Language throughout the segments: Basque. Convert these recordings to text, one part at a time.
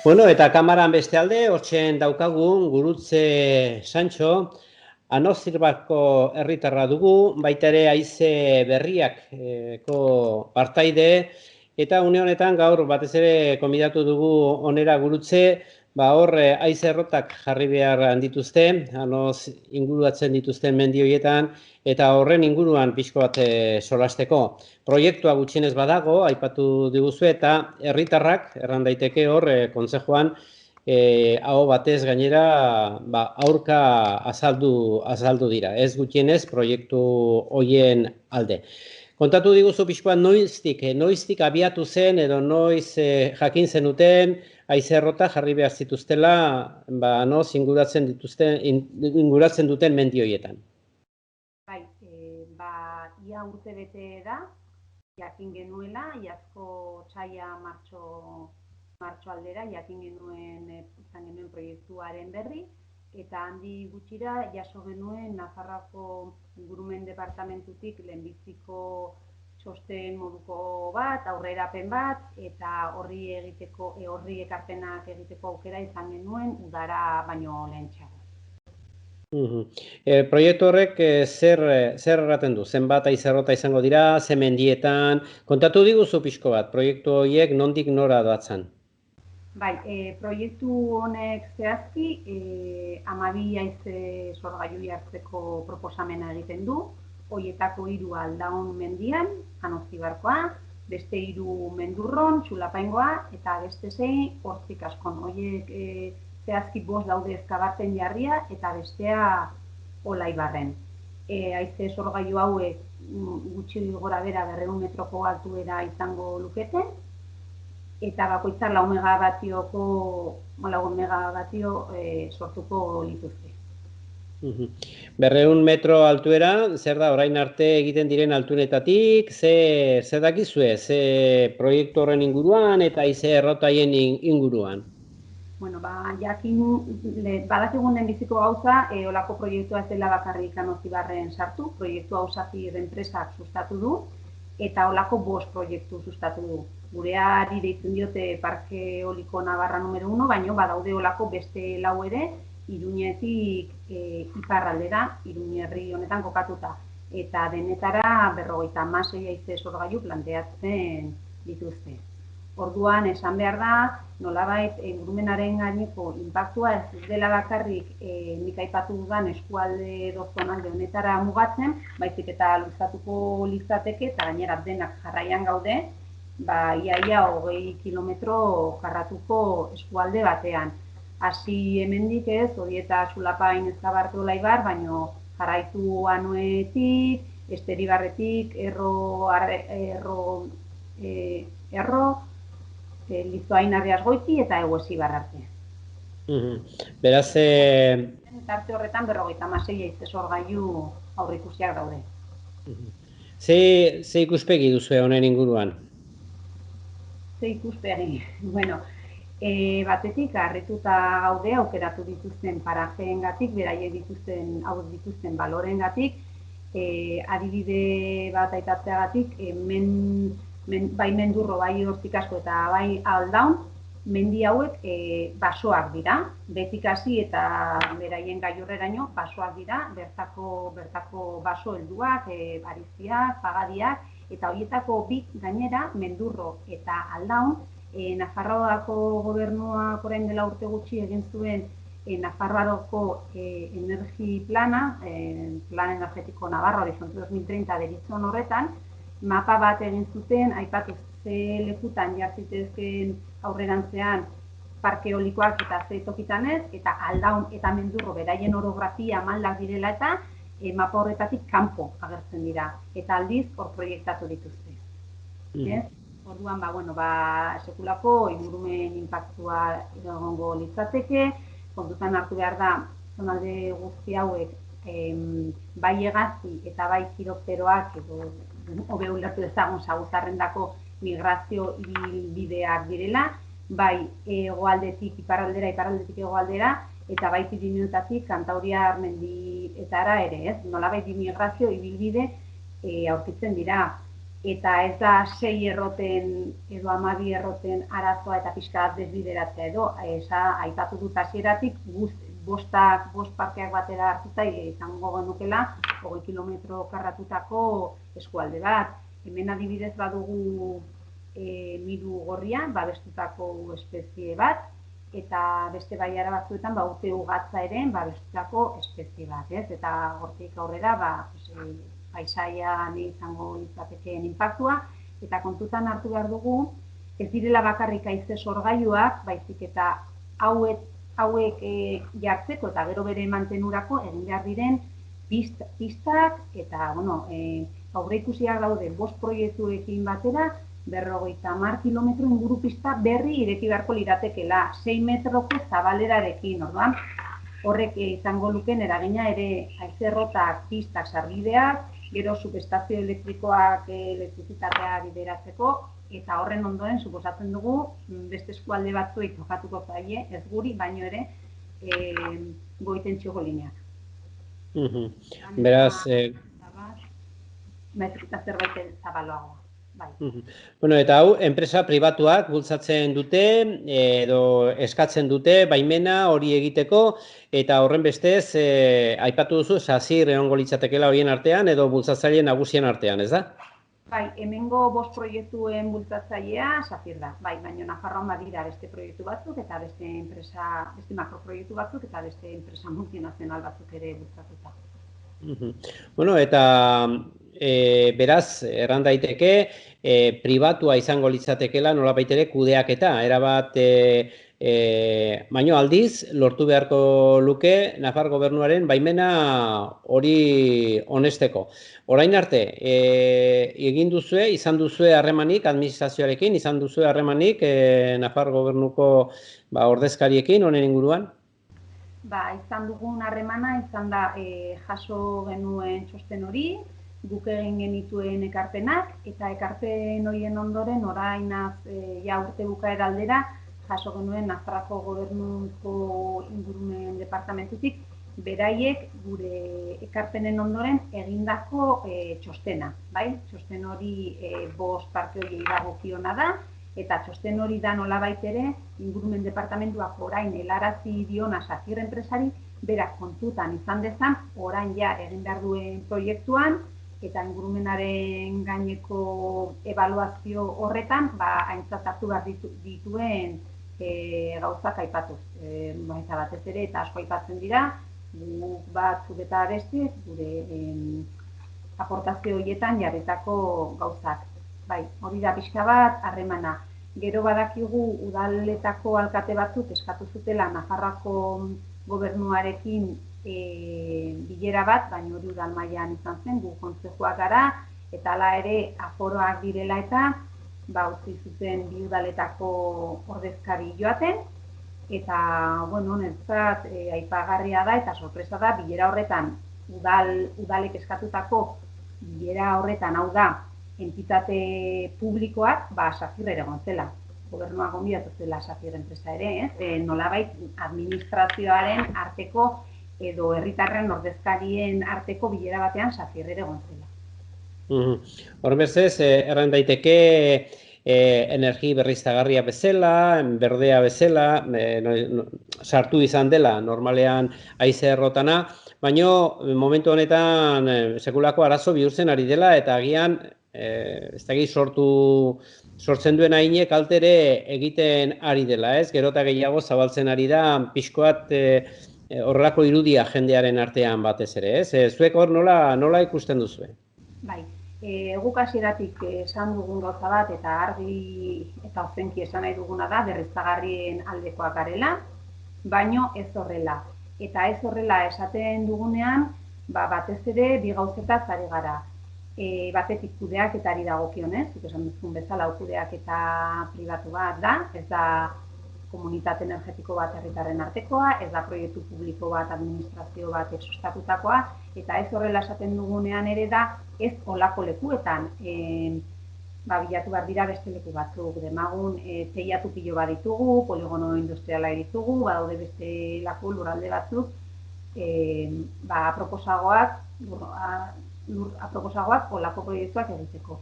Bueno, eta kamaran beste alde, hortzen daukagun, Gurutze Santxo, Anozirbako herritarra dugu, baita ere haize berriako partaide, eta une honetan gaur batez ere konbidatu dugu onera Gurutze, hor haize errotak jarri behar dituzte, anoz inguratzen dituzten mendi horietan, eta horren inguruan pixko bat solasteko. Proiektua gutxienez badago, aipatu diguzu, eta herritarrak, erran daiteke hor, kontzejuan, hau batez gainera aurka azaldu dira, ez gutxienez proiektu hoien alde. Kontatu diguzu pixkoan noiztik abiatu zen edo noiz jakin zenuten haize errota jarri behar zituztela noz inguratzen duten mendi horietan. Bai, ia urte bete da, jakin genuela, iazko txaia martxo aldera, jakin genuen izan genuen proiektuaren berri, eta handi gutxira jaso genuen Nafarroako ingurumen departamentutik lehenbiziko txosten moduko bat, aurrerapen bat, eta horri ekarpenak egiteko aukera izan genuen udara baino lehentxeago. Proiektu horrek zer erraten du? Zenbat haize errota izango dira, ze mendietan? Kontatu diguzu pixko bat, proiektu horiek nondik nora datzan? Bai, proiektu honek zehazki 12 haize sorgailu jartzeko proposamena egiten du. Horietako 3 Aldaun mendian, Anozibarkoa, beste 3 Mendurron, Txulapaingoa, eta beste 6 Hortzikaskon. Horiek zehazki 5 daude Ezkabarten jarria eta bestea Olaibarren. Haize sorgailu hauek gutxi gora bera 200 metroko altuera izango lukete, eta bakoitza 4 megabatio sortuko lituzke. 200 metro altuera, zer da orain arte egiten diren altuenetatik, zer dakizue, ze proiektu horren inguruan eta haize errotaien inguruan? Bueno, jakin badakigun den biziko gauza, olako proiektua ez dela bakarrik Anozibarren sartu, proiektua Ausafir enpresak sustatu du, eta olako 5 proiektu sustatu du. Gureari deitzen diote Parke Eoliko Navarra número 1, baino badaude olako beste 4 ere, Iruñetik iparraldera, Iruñerri honetan kokatuta. Eta denetara 56 haize sorgailu planteatzen dituzte. Orduan, esan behar da, nolabait ingurumenaren gaineko inpaktua ez dela bakarrik nik aipatu dudan eskualde zonalde honetara mugatzen, baizik eta luzatuko litzateke eta gainera denak jarraian gaude, ia 20 kilometro jarratuko eskualde batean. Hasi hemendik ez, Horieta, Txulapain, Ezkabarte, Olaibar, baino jarraitu Anoetik, Esteribarretik, Erro, Lizoain Arriasgoiti eta Eguesibar arte. Beraz, Tarte horretan 56 haize sorgailu aurreikusiak daude. Ze ikuspegi duzu honen inguruan? Ze ikuspegi, bueno, batetik harrituta gaude aukeratu dituzten parajeengatik, beraiek dituzten baloreengatik, adibide bat aitatzeagatik, bai Mendurro, bai Hortzikasko eta bai Aldaun, mendi hauek basoak dira, betik hasi eta beraien gailurreraino basoak dira, bertako baso helduak, bariziak, pagadiak, eta horietako 2 gainera, Mendurro eta Aldaun, Nafarroako gobernuak orain dela urte gutxi egin zuen Nafarroako energi plana, Plan Energetiko Navarra Horizonte 2030 deritzon horretan, mapa bat egin zuten, aipatu ze lekutan jartzitezken aurrerantzean parke eolikoak eta ze tokitan ez, eta Aldaun eta Mendurro beraien orografia maldak direla eta mapa horretatik kanpo agertzen dira, eta aldiz hor proiektatu dituzte. Orduan, sekulako ingurumen inpaktua egongo litzateke, kontutan hartu behar da, zonalde guzti hauek bai hegazti eta bai kiropteroak edo hobe ulertu ezagun saguzarrendako migrazio ibilbideak direla, bai hegoaldetik iparraldera, iparraldetik hegoaldera, eta bai Pirinioetatik Kantauriar mendietara ere, ez? Nolabait migrazio ibilbide aurkitzen dira. eta ez da 6 erroten edo 12 erroten arazoa eta pixka bat desbideratzea edo, aipatu dut hasieratik bost parkeak batera hartuta izango genukela 20 kilometro karratutako eskualde bat. Hemen adibidez badugu miru gorria, babestutako espezie bat, eta beste baiara batzuetan urte ugatza ere babestutako espezie bat, ez? Eta hortik aurrera paisaian izango litzatekeen inpaktua, eta kontutan hartu behar dugu, ez direla bakarrik haize sorgailuak, baizik eta hauek jartzeko eta gero bere mantenurako egin behar diren pistak eta, aurreikusiak daude 5 proiektuekin batera, 50 kilometro inguru pista berri ireki beharko liratekela, 6 metroko zabalerarekin, orduan, horrek izango luken eragina ere haizerrotak, pistak, sarbideak, gero subestazio elektrikoak elektrizitatea bideratzeko, eta horren ondoren suposatzen dugu beste eskualde batzuei tokatuko zaie, ez guri, baino ere goitentsioko lineak. Beraz, metrika zerbait zabaloagoa. Bueno, eta hau, enpresa pribatuak bultzatzen dute edo eskatzen dute baimena hori egiteko, eta horren bestez, aipatu duzu, SACIR egongo litzatekeela horien artean edo bultzatzaile nagusien artean, ez da? Bai, hemengo 5 proiektuen bultzatzailea SACIR da, bai, baina Nafarroan badira beste proiektu batzuk eta beste makroproiektu batzuk eta beste enpresa multinazional batzuk ere bultzatuta. Bueno, eta beraz, erran daiteke, pribatua izango litzatekeela nolabait ere kudeaketa, erabat baino aldiz, lortu beharko luke Nafar gobernuaren baimena hori onesteko. Orain arte, izan duzue harremanik administrazioarekin, izan duzue harremanik Nafar gobernuko ordezkariekin honen inguruan? Izan dugun harremana, izan da jaso genuen txosten hori, guk egin genituen ekarpenak, eta ekarpen horien ondoren orainaz urte bukaera aldera jaso genuen Nafarroako gobernuko ingurumen departamentutik beraiek gure ekarpenen ondoren egindako txostena, bai? Txosten hori 5 parke horiei dagokiona da, eta txosten hori da nolabait ere ingurumen departamentuak orain helarazi diona SACIR enpresari berak kontutan izan dezan orain ja egin behar duen proiektuan eta ingurumenaren gaineko ebaluazio horretan aintzat hartu behar dituen gauzak aipatuz. Eta batez ere eta asko aipatzen dira, guk batzuk eta beste gure aportazio horietan jarritako gauzak. Bai, hori da pixka bat harremana. Gero badakigu udaletako alkate batzuk eskatu zutela Nafarroako gobernuarekin bilera bat, baina hori udal mailan izan zen, gu kontzejuak gara, eta hala ere aforoak direla eta utzi zuten bi udaletako ordezkari joaten, eta, niretzat aipagarria da eta sorpresa da, bilera horretan, udalek eskatutako bilera horretan, hau da, entitate publikoak, SACIR ere egon zela. Gobernua gonbidatu zela SACIR enpresa ere, nolabait administrazioaren arteko edo herritarren ordezkarien arteko bilera batean SACIR ere egon zela. Horren bestez, erran daiteke energi berriztagarria bezala, berdea bezala, sartu izan dela normalean haize errotana, baina momentu honetan sekulako arazo bihurtzen ari dela eta agian ez da sortzen duen hainek altere egiten ari dela, ez? Gero eta gehiago zabaltzen ari da pixkoat horrelako irudia jendearen artean batez ere, ez? Zuek hor nola ikusten duzue? Bai, guk hasieratik esan dugun gauza bat eta argi eta ozenki esan nahi duguna da berriztagarrien aldekoak garela, baino ez horrela. Eta ez horrela esaten dugunean, batez ere bi gauzetaz ari gara. Batetik kudeaketari dagokionez, zuk esan duzun bezala kudeaketa pribatu bat da, ez da komunitate energetiko bat herritarren artekoa, ez da proiektu publiko bat, administrazio bat sustatutakoa, eta ez horrela esaten dugunean ere da, ez olako lekuetan bilatu behar dira beste leku batzuk. Demagun, teiatu pilo bat ditugu, poligono industriala ditugu, badaude beste lako lurralde batzuk, aproposagoak olako proiektuak egiteko.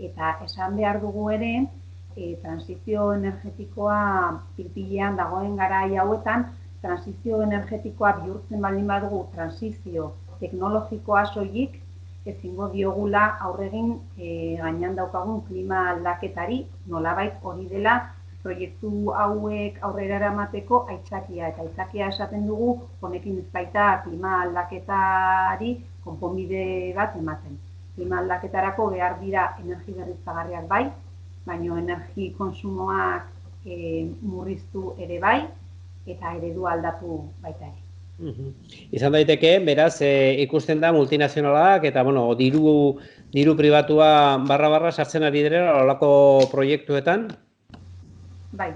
Eta esan behar dugu ere, transizio energetikoa pilpilean dagoen garai hauetan, transizio energetikoa bihurtzen baldin badugu transizio teknologikoa soilik, ezingo diogula aurregin gainean daukagun klima aldaketari, nolabait hori dela proiektu hauek aurrera eramateko aitzakia. Eta aitzakia esaten dugu, honekin ez baita klima aldaketari konponbide bat ematen. Klima aldaketarako behar dira energi berriztagarriak bai, baina energi konsumoak murriztu ere bai, eta eredua aldatu baita ere. Izan daiteke, beraz, ikusten da multinazionalak eta, bueno, diru pribatua barra sartzen ari direla olako proiektuetan? Bai.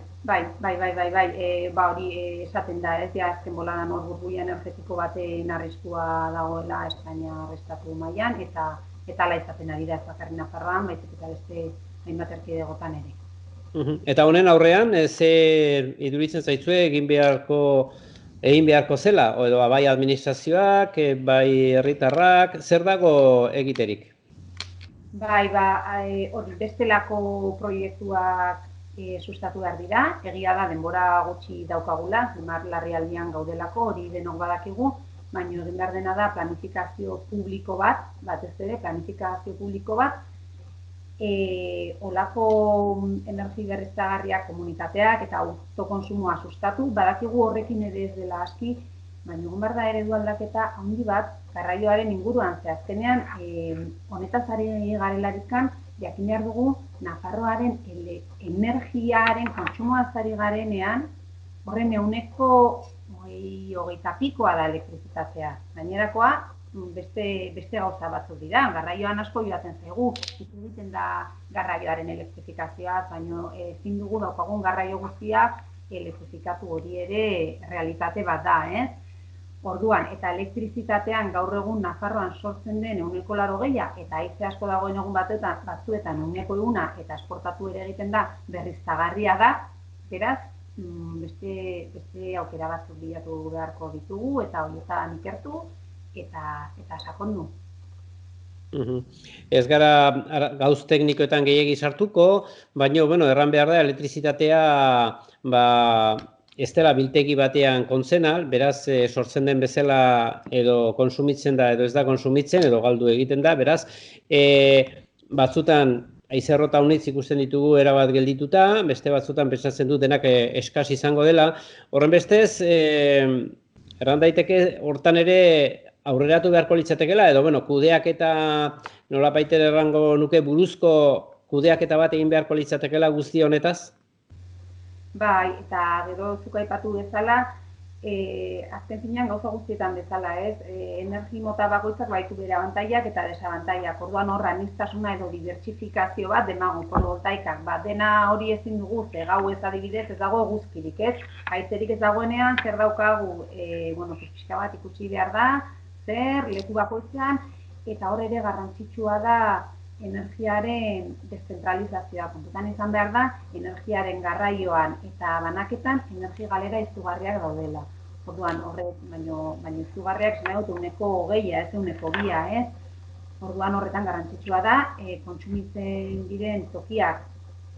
Hori esaten da, ez ja azken boladan hor burbuila energetiko baten arriskua dagoela Espainia estatu mailan eta ala izaten ari da ez bakarrik Nafarroan, baizik eta beste hainbat erkidegotan ere. Eta honen aurrean, zer iduritzen zaizue egin beharko zela, edo bai administrazioak, bai herritarrak, zer dago egiterik? Bai, hori bestelako proiektuak sustatu behar dira, egia da denbora gutxi daukagula, larrialdian gaudelako, hori denok badakigu, baina egin behar dena da planifikazio publiko bat, batez ere planifikazio publiko bat, olako energi berriztagarriak komunitateak eta autokonsumoa sustatu, badakigu horrekin ere ez dela aski, baina egon behar da eredu aldaketa handi bat garraioaren inguruan, ze azkenean honetaz ari garelarikan, jakin behar dugu Nafarroaren energiaren kontsumoaz ari garenean, horren ehuneko 20% da elektrizitatea. Gainerakoa beste gauza batzuk dira, garraioan asko joaten zaigu, egiten da garraioaren elektrifikazioa, baina ezin dugu daukagun garraio guztia elektrifikatu, hori ere realitate bat da, Orduan, eta elektrizitatean gaur egun Nafarroan sortzen den 80% eta haize asko dagoen egun batzuetan 100% eta esportatu ere egiten da berriztagarria da, beraz, beste aukera batzuk bilatu beharko ditugu eta horietan ikertu eta sakondu. Ez gara gauz teknikoetan gehiegi sartuko, baina, erran behar da, elektrizitatea, ez dela biltegi batean kontzenal, beraz, sortzen den bezala edo konsumitzen da edo ez da konsumitzen edo galdu egiten da, beraz, batzutan haizerrota unitz ikusten ditugu erabat geldituta, beste batzutan pentsatzen dut denak eskas izango dela. Horren bestez, erran daiteke hortan ere aurreratu beharko litzatekeela, edo, kudeaketa nolabait errango nuke buruzko kudeaketa bat egin beharko litzatekeela guzti honetaz? Bai, eta gero zuk aipatu bezala, azken finean gauza guztietan bezala, energi mota bakoitzak baitu bere abantaiak eta desabantaiak. Orduan horra aniztasuna edo dibertsifikazio bat demago fotovoltaikak. Dena hori ezin dugu, ze gau ez adibidez ez dago eguzkirik, haizerik ez dagoenean zer daukagu, pixka bat ikusi behar da, zer, leku bakoitzean, eta hor ere garrantzitsua da energiaren deszentralizazioa. Kontutan izan behar da, energiaren garraioan eta banaketan energi galera izugarriak daudela. Orduan, horrek, baina izugarriak zen dut 20%, ez 2%, Orduan horretan garrantzitsua da, kontsumitzen diren tokiak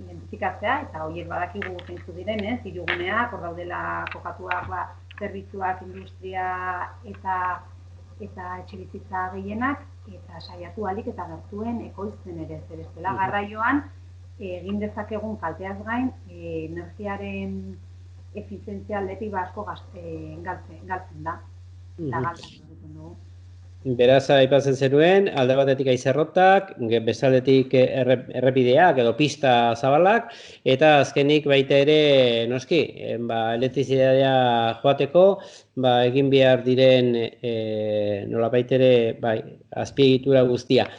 identifikatzea, eta horiek badakigu zeintzu diren, hiruguneak, hor daudela kokatuak, zerbitzuak, industria eta etxebizitza gehienak, eta saiatu ahalik eta gertuen ekoizten ere, zer bestela garraioan egin dezakegun kalteaz gain energiaren efizientzia aldetik asko galtzen da. Eta galtzen dugu. Beraz, aipatzen zenuen, alde batetik haizerrotak, bestaldetik errepideak edo pista zabalak, eta azkenik baita ere, noski, elektrizitatea joateko, egin behar diren nolabait ere azpiegitura guztia.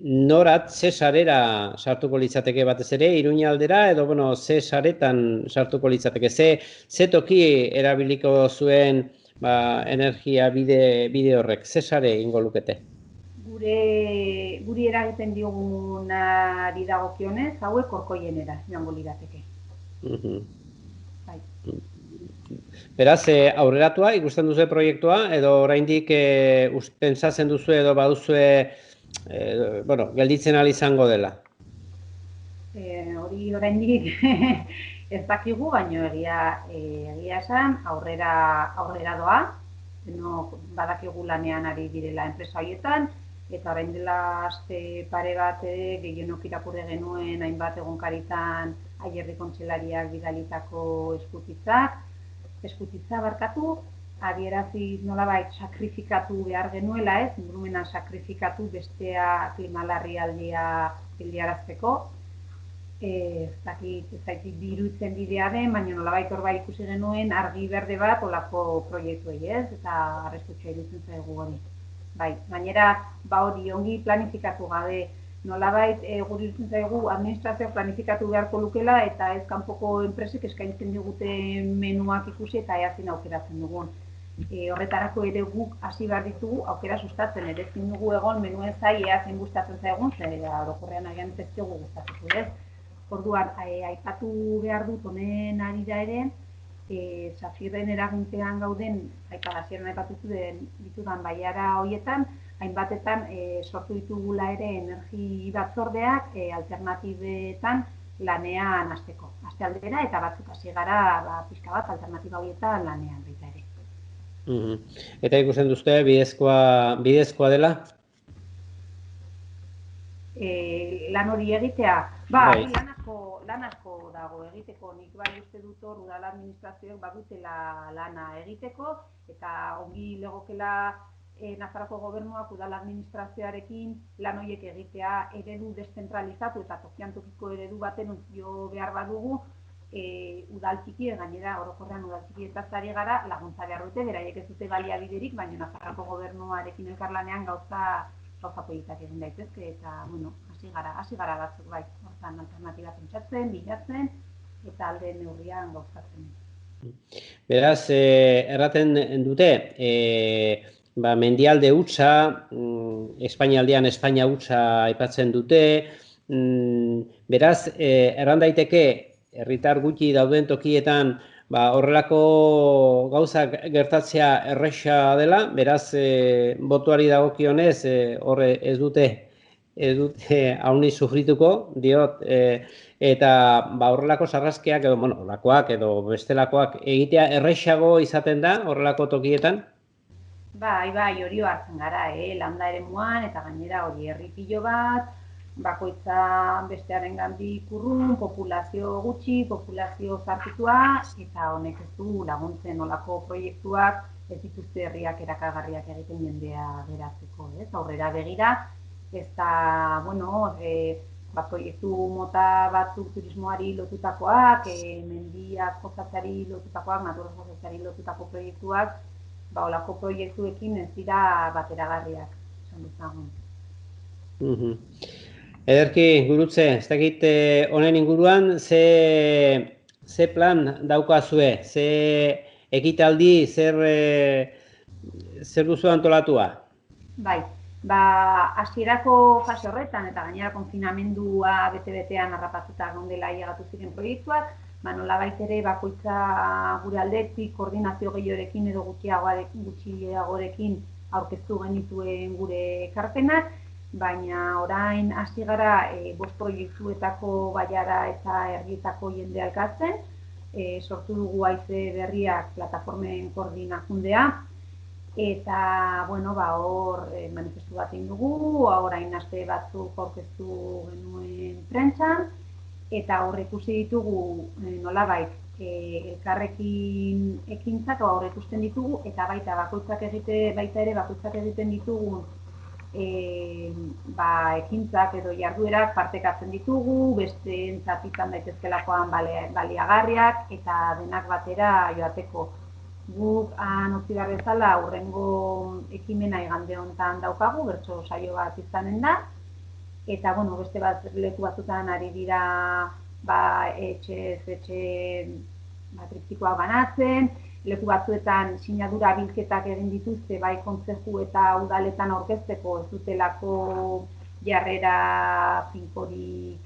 Norat, ze sarera sartuko litzateke batez ere, Iruña aldera, edo ze saretan sartuko litzateke, ze toki erabiliko zuen energia bide horrek, ze sare ingo lukete? Guri eragiten diogunari dagokionez, hauek Orkoienera joango lirateke. Beraz, aurreratua ikusten duzu proiektua, edo oraindik pentsatzen duzu edo baduzue gelditzen ahal izango dela. Hori oraindik ez dakigu, baino egia esan aurrera doa. Badakigu lanean ari direla enpresa horietan, eta orain dela aste pare bat gehienok irakurri genuen hainbat egunkaritan Aierri kontseilariak bidalitako eskutitza barkatu, adierazi nolabait sakrifikatu behar genuela, ingurumena sakrifikatu bestea klima larrialdia geldiarazteko. Ez dakit dirutzen bidea den, baina nolabait hor bai ikusi genuen argi berde bat olako proiektuei, eta arrestutxoa iruditzen zaigu hori. Bai, gainera, hori ongi planifikatu gabe, nolabait guri iruditzen zaigu administrazioak planifikatu beharko lukela eta ez kanpoko enpresek eskaintzen digute menuak ikusi eta eazin aukeratzen dugun. Horretarako ere guk hasi behar ditugu aukera sustatzen, ere ezin dugu egon menuen zai eazin gustatzen zaigun, zera orokorrean agian ez dugu gustatuko, ez? Orduan, aipatu behar dut honen arira ere, Safirren eraginpean gauden, hasieran aipatu ditudan baiara horietan, hainbatetan sortu ditugula ere energi batzordeak alternatibetan lanean hasteko. Aste aldera eta batzuk hasi gara pixka bat alternatiba horietan lanean baita ere. Eta ikusten duzte bidezkoa dela? Lan hori egitea, lan asko dago egiteko, nik bai uste dut hor udal administrazioek badutela lana egiteko, eta ongi legokela Nafarroko gobernuak udal administrazioarekin lan horiek egitea eredu deszentralizatu eta tokian tokiko eredu baten jo behar badugu, udal txikien, gainera orokorrean udal txikietaz ari gara, laguntza behar dute, beraiek ez dute baliabiderik, baina Nafarroko gobernuarekin elkarlanean gauza politak egin daitezke, eta, hasi gara batzuk bai, hortan alternatiba pentsatzen, bilatzen, eta alde neurrian gauzatzen. Beraz, erraten dute, mendialde hutsa, Espainialdean Espainia hutsa aipatzen dute, beraz, erran daiteke, herritar gutxi dauden tokietan, horrelako gauzak gertatzea erresa dela, beraz, botuari dagokionez, horre ez dute hauni sufrituko, diot, eta horrelako sarraskiak edo, horrelakoak edo bestelakoak egitea erresago izaten da horrelako tokietan? Bai, hori hartzen gara, landa eremuan, eta gainera hori herri pilo bat, bakoitza bestearen gandik urrun, populazio gutxi, populazio zartitua, eta honek ez du laguntzen olako proiektuak ez dituzte herriak erakagarriak egiten jendea geratzeko, aurrera begira, ez da, proiektu mota batzuk turismoari lotutakoak, mendiak jozatzeari lotutakoak, natura jozatzeari lotutako proiektuak, olako proiektuekin ez dira bateragarriak, esan dezagun. Ederki, Gurutze, ez dakit honen inguruan, ze plan daukazue, ze ekitaldi, zer duzu antolatua? Bai, hasierako fase horretan eta gainera konfinamendua bete-betean harrapatuta gondela ailegatu ziren proiektuak, nolabait ere bakoitza gure aldetik koordinazio gehiorekin edo gutxiagorekin aurkeztu genituen gure ekarpenak, baina orain hasi gara 5 proiektuetako baiara eta herrietako jendea elkartzen, sortu dugu haize berriak plataformen koordinakundea, eta hor manifestu bat egin dugu, orain aste batzuk aurkeztu genuen prentsan, eta hor ikusi ditugu nolabait elkarrekin ekintzak hor ikusten ditugu, eta bakoitzak egiten ditugun ekintzak edo jarduerak partekatzen ditugu, beste entzat izan daitezkelakoan baliagarriak eta denak batera joateko. Guk utzi behar bezala hurrengo ekimena igande honetan daukagu, bertso saio bat izanen da, eta beste leku batzutan ari dira etxez triptikoak banatzen, leku batzuetan sinadura bilketak egin dituzte bai kontzeju eta udaletan aurkezteko ez dutelako jarrera finkorik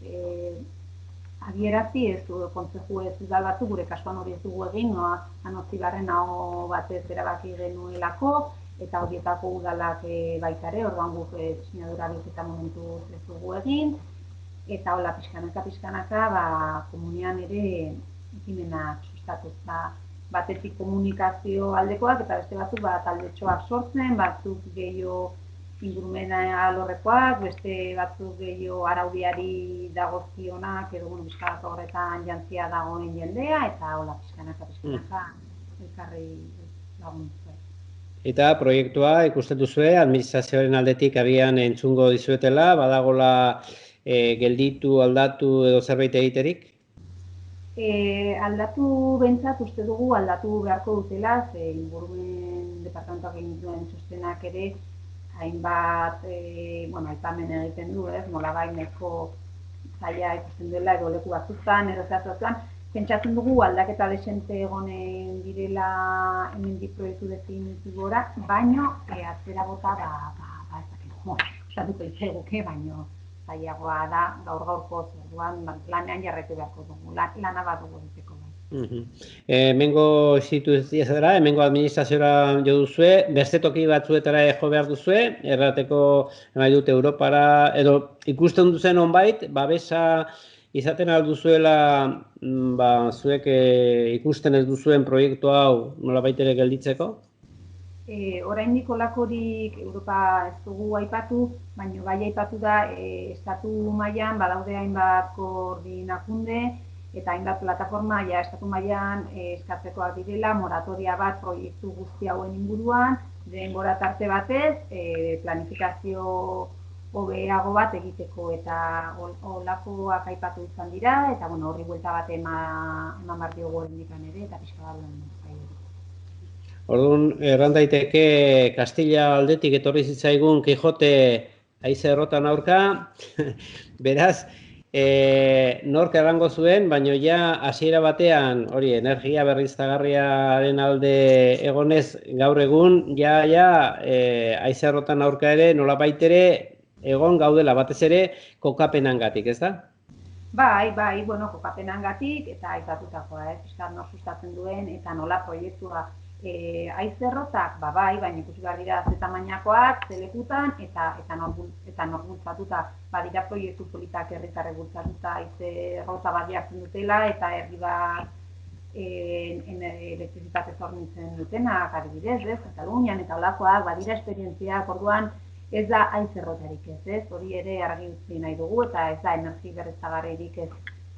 adierazi, ez du kontzeju ez udal batzu, gure kasuan hori ez dugu egin, Anotzibarren hau batez erabaki genuelako, eta horietako udalak baita ere, orduan guk sinadura bilketa momentuz ez dugu egin, eta hola pixkanaka, komunian ere ekimenak sustatuz. Batetik komunikazio aldekoak eta beste batzuk taldetxoak sortzen, batzuk gehiago ingurumena alorrekoak, beste batzuk gehiago araudiari dagozkionak, edo pixkanaka horretan jantzia dagoen jendea, eta hola pixkanaka elkarri laguntzea. Eta proiektua ikusten duzue, administrazioaren aldetik agian entzungo dizuetela, badagola gelditu, aldatu edo zerbait egiterik? Aldatu behintzat uste dugu aldatu beharko dutela, ze ingurumen departamentoak egin duen txostenak ere hainbat aipamen egiten du, nolabait nahiko zaila ikusten duela edo leku batzutan, edo zehatzutan, pentsatzen dugu aldaketa desente egonen direla hemendik proiektu definitibora, baino atzera bota ez dakigu, osatuko itzaiguke, baino zailagoa da gaur-gaurko orduan lanean jarraitu beharko dugu, lana bat dugu egiteko. Hemengo instituzioetara, hemengo administraziora jo duzue, beste toki batzuetara jo behar duzue, errateko nahi dut Europara, edo ikusten duzen honbait, babesa izaten alduzuela zuek ikusten ez duzuen proiektu hau nolabait ere gelditzeko? Oraindik holakorik Europa ez dugu aipatu, baina bai aipatu da estatu mailan badaude hainbat koordinakunde eta hainbat plataforma estatu mailan eskatzekoak direla moratoria bat proiektu guzti hauen inguruan, denbora tarte batez, planifikazio hobeago bat egiteko eta holakoak aipatu izan dira eta horri buelta bat eman behar diogu oraindik ere eta pixka bat Orduan, erran daiteke Kastilla aldetik etorri zitzaigun Kijote haize errotan aurka, beraz, nork errango zuen, baina ja hasiera batean, hori, energia berriztagarriaren alde egonez gaur egun, haize errotan aurka ere, nolabait ere, egon gaudela batez ere kokapenangatik, ez da? Bai, kokapenangatik eta aipatutakoa, pixkat nor sustatzen duen eta nola proiektua. Haize errotak, bai, baina ikusi behar dira ze tamainakoak, ze lekutan eta nor bultzatuta. Badira proiektu politak herritarrek bultzatuta haize errota bat jartzen dutela eta herri bat elektrizitate hornitzen dutenak, adibidez, Katalunian eta holakoak, badira esperientziak, orduan ez da haize errotarik ez, hori ere argi utzi nahi dugu eta ez da energi berriztagarririk ez,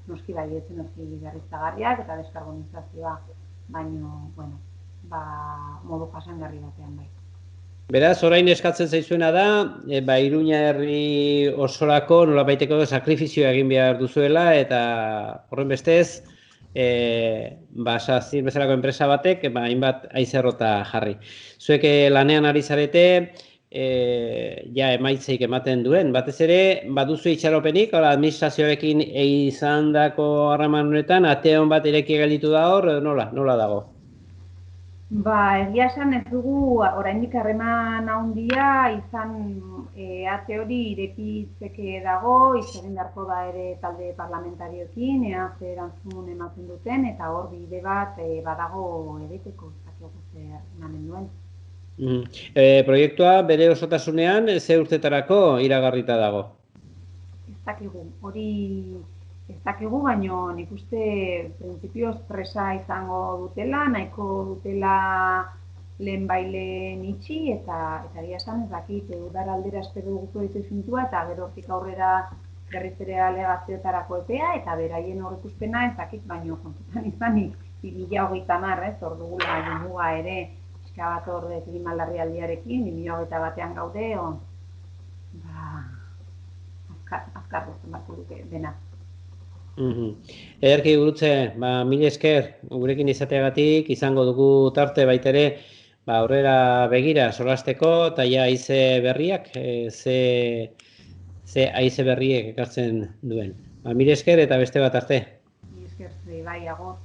noski baietz energi berriztagarriak eta deskarbonizazioa, baino, modu jasangarri batean bai. Beraz, orain eskatzen zaizuena da, Iruña herri osorako nolabaiteko sakrifizioa egin behar duzuela eta horren bestez, Sazir bezalako enpresa batek, hainbat haize errota jarri. Zuek lanean ari zarete, emaitzeik ematen duen, batez ere, baduzu itxaropenik, administrazioarekin izandako harreman honetan, ate hon bat ireki gelditu da hor, nola dago? Egia esan ez dugu oraindik harreman handia izan ate hori irekitzeke dago, izan beharko da ere talde parlamentarioekin, ze erantzun ematen duten, eta hor bide bat badago egiteko, zer emanen duen. Proiektua bere osotasunean ze urtetarako iragarrita dago? Ez dakigu, ez dakigu, baina nik uste printzipioz presa izango dutela, nahiko dutela lehen bailen itxi eta egia esan ez dakit udara aldera espero dugu proiektu definitua eta gero hortik aurrera berriz ere alegazioetarako epea eta beraien aurreikuspena ez dakit, baina kontutan izanik 2030, hor dugula jomuga ere pixka bat hor klima larrialdiarekin, 2021 gaude, azkar duzten bat duke dena. Ederki Gurutze, mila esker gurekin izateagatik, izango dugu tarte baitere aurrera begira solasteko eta haize berriak, ze haize berriek ekartzen duen. Mila esker eta beste bat arte. Mila esker, bai, agor.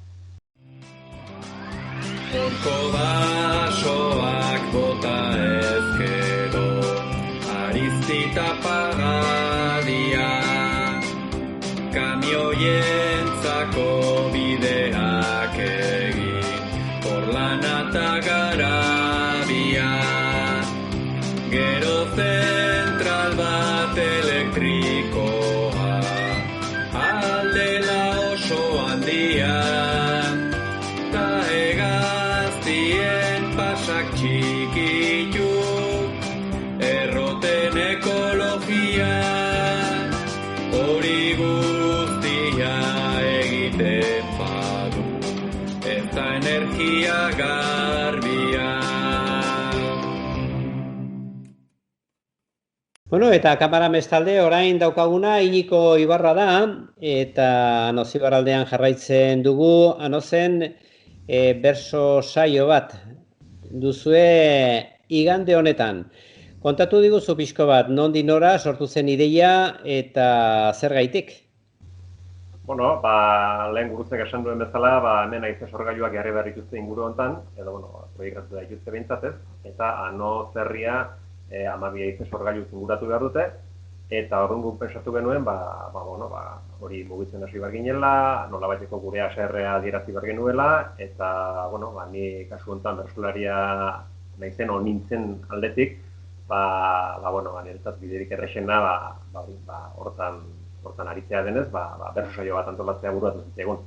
Horko basoak bota ezkero, ariztita pagadia, kamioientzako bideak egin, porlana eta garabia. hori guztia egiten badu, ez da energia garbia. Bueno, eta kamara bestalde orain daukaguna Iñiko Ibarra da, eta Anoz Ibarraldean jarraitzen dugu, Anozen berso saio bat duzue igande honetan. Kontatu diguzu pixko bat, nondik nora sortu zen ideia eta zergaitik? Bueno, lehen gurutzek esan duen bezala, hemen haize sorgailuak jarri behar dituzte inguru hontan, edo, proiektatu da dituzte behintzatez, eta Anoz herria 12 haize sorgailu inguratu behar dute, eta orduan guk pensatu genuen, hori mugitzen hasi behar ginela, nolabaiteko gure haserrea adierazi behar genuela, eta, ni kasu honetan bertsolaria naizen nintzen aldetik, niretzat biderik errexena, hortan aritzea denez, berso saio bat antolatzea buruatu zitzaigun.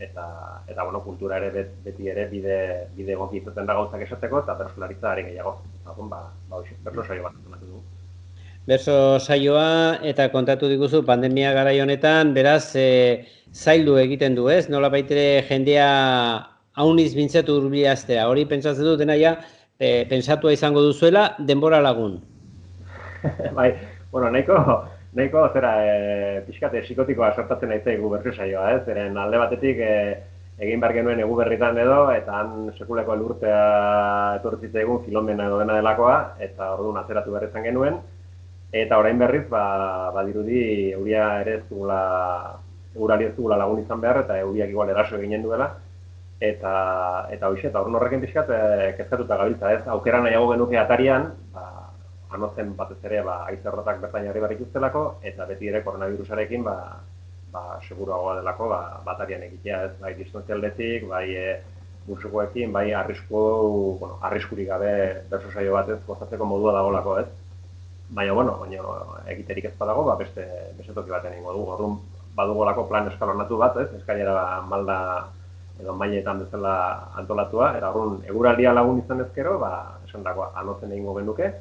Eta kultura ere beti ere bide egoki izaten da gauzak esateko, eta bersolaritza are gehiago. Berso saio bat antolatu dugu. Berso saioa, eta kontatu diguzu pandemia garai honetan, beraz, zaildu egiten du, ez? Nolabait ere jendea hauniz bintzatu hurbilaztea. Hori pentsatzen dut dena ja, pentsatua izango duzuela, denbora lagun. Nahiko pixkate psikotikoa sortatzen naizaigu berso saioa, zeren alde batetik egin behar genuen egu berritan edo, eta han sekuleko elurtea etortzitzaigun Filomena edo dena delakoa, eta orduan atzeratu behar izan genuen, eta orain berriz, badirudi euria ere eurari ez dugula lagun izan behar, eta euriak igual eraso eginen duela, eta orduan horrekin pixkat kezkatuta gabiltza, ez? Aukera nahiago genuke atarian, Anozen batez ere haize horretak bertan jarri behar ikuztelako, eta beti ere koronavirusarekin seguruagoa delako atarian egitea, ez? Bai distanzialdetik, bai musukoekin, bai arriskurik gabe berso saio batez gozatzeko modua dagolako, ez? Baina egiterik ez badago, beste toki baten egingo dugu. Orduan badugolako plan eskalonatu bat, ez? Eskailera malda edo mailetan bezala antolatua, eta orduan eguraldia lagun izan ezkero, esan dago Anozen egingo genuke.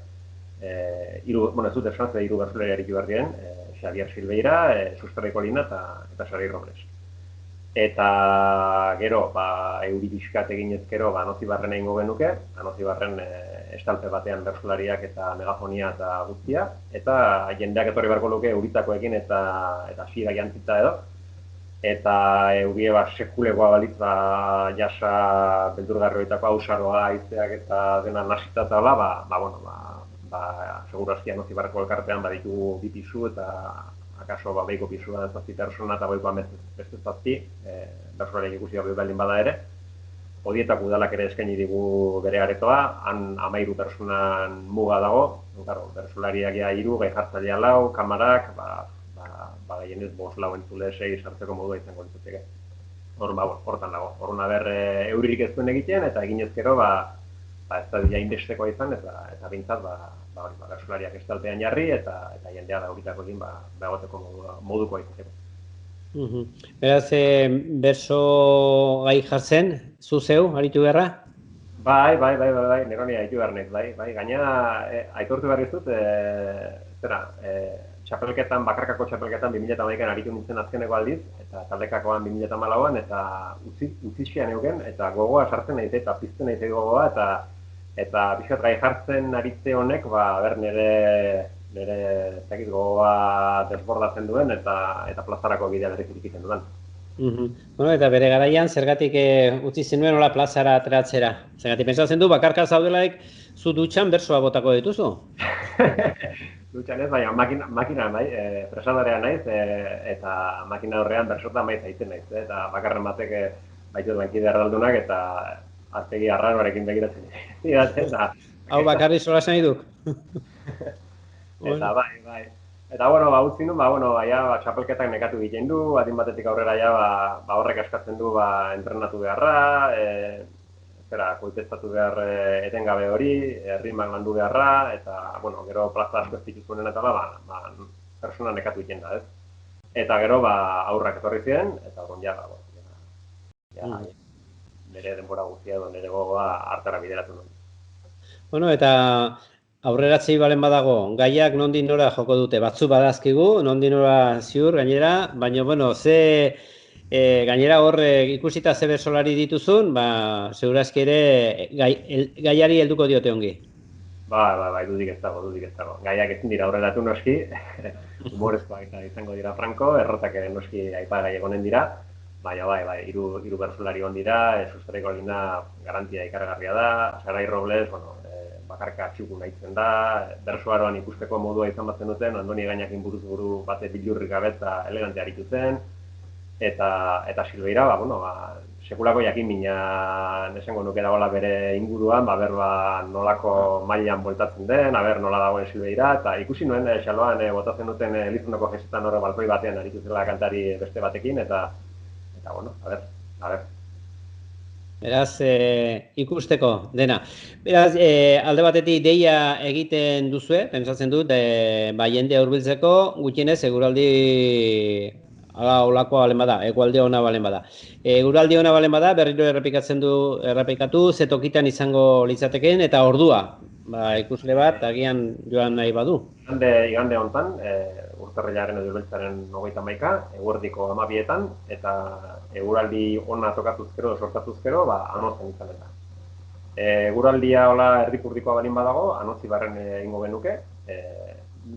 Ez dut esan, hiru bersolari aritu behar diren, Xavier Silveira, Susperreko Lina eta Xabi Robles. Eta gero, euri pixkat egin ezkero, Anoz Ibarren egingo genuke, Anoz Ibarren estalpe batean bersolariak eta megafonia eta guztia, eta jendeak etorri beharko luke euritakoekin eta siera jantzita edo, eta eurie sekulekoa balitz jasa beldurgarroitako hausaroa haizeak eta dena nasita eta seguru aski Anoz Ibarreko elkartean baditugu 2 pisu eta akaso behiko pisua 7 persona eta behikoa beste 7 bersolariak ikusi gabe baldin bada ere. Odietako udalak ere eskaini digu bere aretoa, han 13 personan muga dago, bersolariak 3, gai jartzailea 4, kamarak, gehienez 5 lau entzule 6 sartzeko modua izango litzateke. Hortan dago. Horren euririk ez duen egiten, eta egin ezkero ez da jainbestekoa izan, eta bintzat bersolariak estalpean jarri, eta jendea da euritako egin begoteko modukoa izateko. Beraz, berso gai jartzen, zu zeu, aritu beharra? Bai, neroni aritu behar nez, gaina aitortu behar izut, txapelketan, bakarkako txapelketan 2011an aritu nintzen azkeneko aldiz, eta taldekakoan 2014an, eta utzixean euken, eta gogoa sartzen nahi eta pizten nahi gogoa, eta pixkat gai jartzen aritze honek, nire zakit gogoa desbordatzen duen, eta plazarako bidea berriz irikiten duen. Eta bere garaian, zergatik utzi zenuen hola plazara ateratzera? Zergatik pentsatzen du, bakarka zaudelaik zu dutxan bersoa botako dituzu? Dutxan ez, baina makina nahi, fresadarea naiz, eta makina horrean bersota maiz aiten naiz, eta bakarren batek baitut bankide ardaldunak, eta aztegi arraroarekin begiratzen dira. Hau bakarri solas nahi duk? Eta bai. Eta utzi nun, txapelketak nekatu egiten du, adin batetik aurrera horrek askatzen du entrenatu beharra, koiteztatu behar etengabe hori, errimak landu beharra, eta gero plaza asko ez dituzunen eta persona nekatu egiten da, ez? Eta gero aurrak etorri ziren, eta nire denbora guztia edo nire gogoa hartara bideratu nuen. Eta aurreratzei balen badago, gaiak nondik nora joko dute, batzu badazkigu, nondik nora ziur gainera, baina, bueno, gainera hor ikusita ze bersolari dituzun, segurazki ere gaiari helduko diote ongi. Bai, dudik ez dago. Gaiak ezin dira aurreratu noski, humorezkoak eta izango dira franko, errotak ere noski aipagai egonen dira, baina bai, hiru bersolari on dira, sustraiko linda garantia ikaragarria da, Sarai Robles, bueno, bakarka txukun nahitzen da, bersoaroan ikusteko modua izan batzen duten, Andoni Gainakin buruz buru bate bilurrik gabetza elegante aritu zen, eta Silveira, sekulako jakin mina nesengo nuke dagoela bere inguruan, nolako mailan bueltatzen den, nola dagoen Silveira, eta ikusi nuen xaloan botatzen duten Elizondoko jesetan horre balkoi batean aritu zela kantari beste batekin, eta bueno, a ver. Beraz, ikusteko dena. Beraz, alde batetik deia egiten duzue, pentsatzen dut, jendea hurbiltzeko, gutxienez, eguraldi olakoa balen bada, egualde ona balen bada. Eguraldi ona balen bada, berriro errepikatu, ze tokitan izango litzatekeen, eta ordua, ikusle bat, agian joan nahi badu. Igande hontan, urtarrilaren edo beltzaren 31, eguerdiko 12etan, eta eguraldi ona tokatuzkero, sortatuzkero, anotzen izanen da. Eguraldia hola erdipurdikoa balin badago, anotzi barren egingo genuke,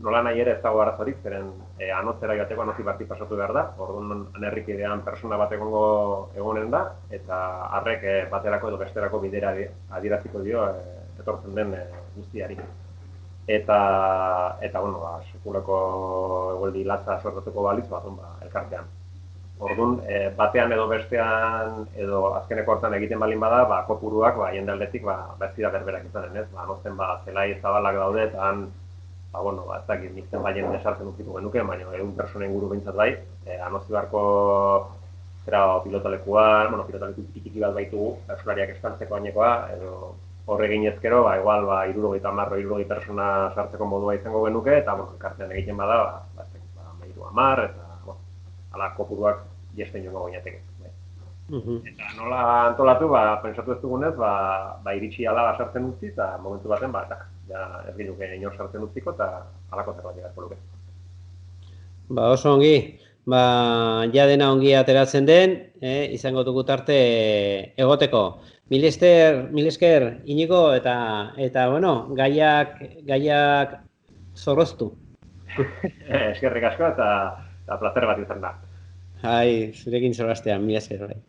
nola nahi ere ez dago arazorik, zeren anotzera joateko anotzi barti pasatu behar da, orduan anerrikidean persona bat egonen da, eta harrek baterako edo besterako bidera adieraziko dio etortzen den guztiari. Eta sekulako egoldi latza sortatuko balitz, elkartean. Orduan, batean edo bestean, edo azkeneko hortan egiten balin bada, kopuruak, jende aldetik, ez dira berberak izanen, ez? Anotzen, zelai zabalak daude, eta han, ez dakit, nikten jende sartzen utziko genuke, baina egun persona inguru behintzat bai, anotzi beharko pilotalekuan, pilotaleku tiki bat baitugu, bersolariak eskantzeko ainekoa, edo horre ginezkero, igual, 70 persona sartzeko modua izango genuke, eta elkartean egiten bada, 30, eta ala kopuruak jesten joango gainateke. Eta nola antolatu, pentsatu ez dugunez, iritsi ala sartzen utzi, eta momentu baten, ez ginuke inor sartzen utziko, eta alako zerbait egarko luke. Oso ongi, dena ongi ateratzen den, izango dugu tarte egoteko. Mil esker, Iñigo, eta bueno, gaiak zorroztu. Eskerrik asko, eta placer bat izan da. Zurekin zorraztean, mil esker. Zuri.